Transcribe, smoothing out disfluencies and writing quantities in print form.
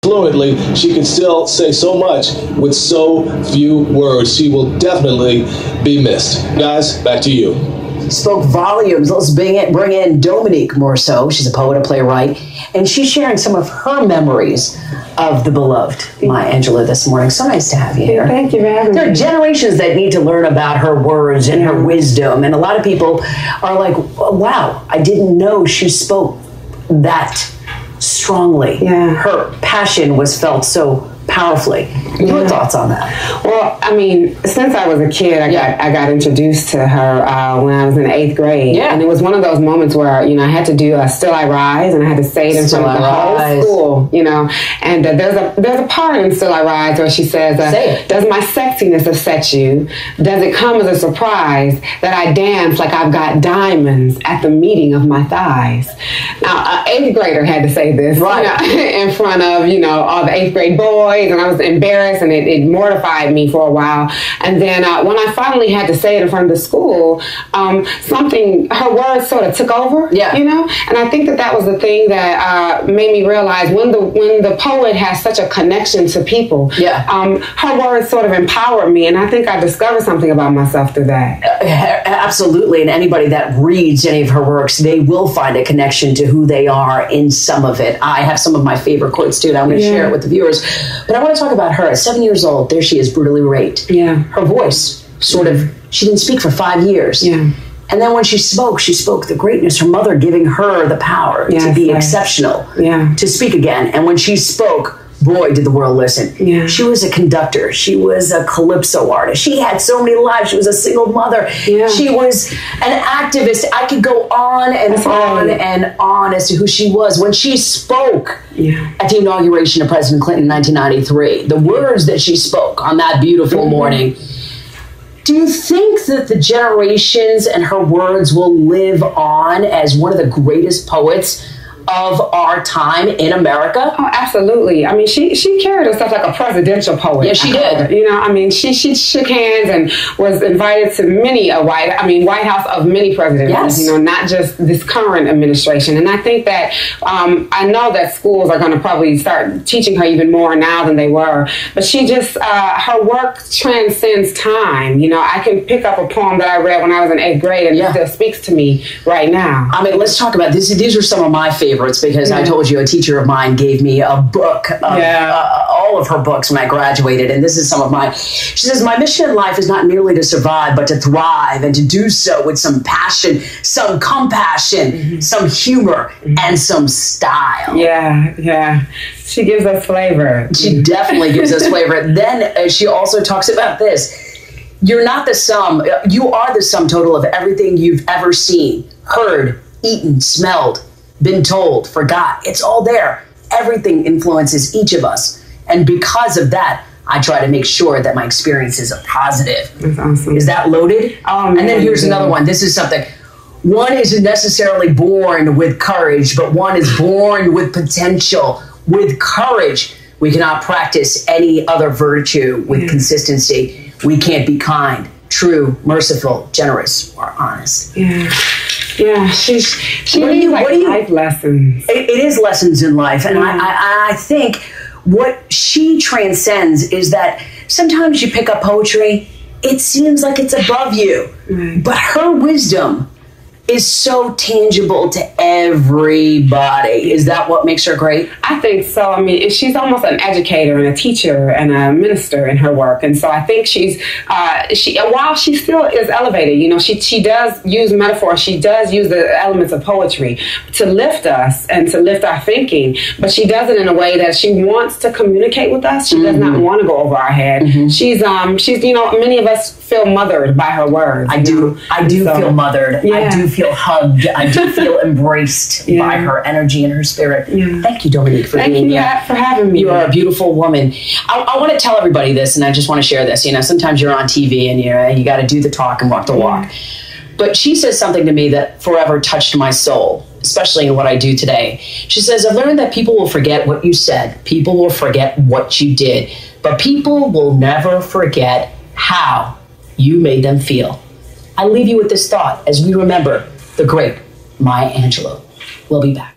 fluently, she can still say so much with so few words. She will definitely be missed. Guys, back to you. Spoke volumes. Let's bring in Dominique Morisseau. She's a poet, a playwright, and she's sharing some of her memories of the beloved Maya Angelou this morning. So nice to have you here. Thank you for having me. There are generations that need to learn about her words and her wisdom, and a lot of people are like, oh, wow, I didn't know she spoke that strongly. Yeah. Her passion was felt so powerfully. Your thoughts on that? Well, I mean, since I was a kid, I got introduced to her when I was in 8th grade. Yeah. And it was one of those moments where, you know, I had to do Still I Rise, and I had to say it in front of the whole school, you know. And there's a part in Still I Rise where she says, does my sexiness upset you? Does it come as a surprise that I dance like I've got diamonds at the meeting of my thighs? Now, an 8th grader had to say this, right, you know, in front of, you know, all the 8th grade boys, and I was embarrassed, and it mortified me for a while. And then when I finally had to say it in front of the school, her words sort of took over, you know? And I think that was the thing that made me realize when the poet has such a connection to people, her words sort of empowered me, and I think I discovered something about myself through that. Absolutely, and anybody that reads any of her works, they will find a connection to who they are in some of it. I have some of my favorite quotes too, and I'm going to share it with the viewers. But I want to talk about her. At 7 years old, there she is, brutally raped. Yeah. Her voice she didn't speak for 5 years. Yeah. And then when she spoke the greatness, her mother giving her the power to be exceptional, to speak again. And when she spoke, boy, did the world listen. Yeah. She was a conductor. She was a calypso artist. She had so many lives. She was a single mother. Yeah. She was an activist. I could go on and on and on as to who she was. When she spoke at the inauguration of President Clinton in 1993, the words that she spoke on that beautiful morning, do you think that the generations and her words will live on as one of the greatest poets of our time in America? Oh, absolutely. I mean, she carried herself like a presidential poet. Yeah, she did. You know, I mean, she shook hands and was invited to many White House of many presidents. Yes. You know, not just this current administration. And I think that I know that schools are going to probably start teaching her even more now than they were. But she just her work transcends time. You know, I can pick up a poem that I read when I was in 8th grade, and it still speaks to me right now. I mean, let's talk about this. These are some of my favorites, because I told you a teacher of mine gave me a book of all of her books when I graduated, and this is some of mine. She says, my mission in life is not merely to survive, but to thrive, and to do so with some passion, some compassion, some humor, and some style. Yeah. She gives us flavor. She definitely gives us flavor. Then she also talks about this. You are the sum total of everything you've ever seen, heard, eaten, smelled, been told, forgot. It's all there. Everything influences each of us. And because of that, I try to make sure that my experiences are positive. That's awesome. Is that loaded? Oh, man, and then here's another one. This is something. One isn't necessarily born with courage, but one is born with potential. With courage, we cannot practice any other virtue with consistency. We can't be kind, true, merciful, generous, or honest. Yeah, she needs life lessons. It is lessons in life. And I think what she transcends is that sometimes you pick up poetry, it seems like it's above you. But her wisdom is so tangible to everybody. Is that what makes her great? I think so. I mean, she's almost an educator and a teacher and a minister in her work. And so I think while she still is elevated, you know, she does use metaphor. She does use the elements of poetry to lift us and to lift our thinking. But she does it in a way that she wants to communicate with us. She does not want to go over our head. She's, you know, many of us feel mothered by her words. I do feel mothered. Yeah. I do feel hugged. I do feel embraced by her energy and her spirit. Thank you, Dominique, for being here. Thank you for having me. You are a beautiful woman. I want to tell everybody this, and I just want to share this. You know, sometimes you're on TV and you got to do the talk and walk the walk. But she says something to me that forever touched my soul, especially in what I do today. She says, I've learned that people will forget what you said. People will forget what you did. But people will never forget how you made them feel. I leave you with this thought as we remember the great Maya Angelou. We'll be back.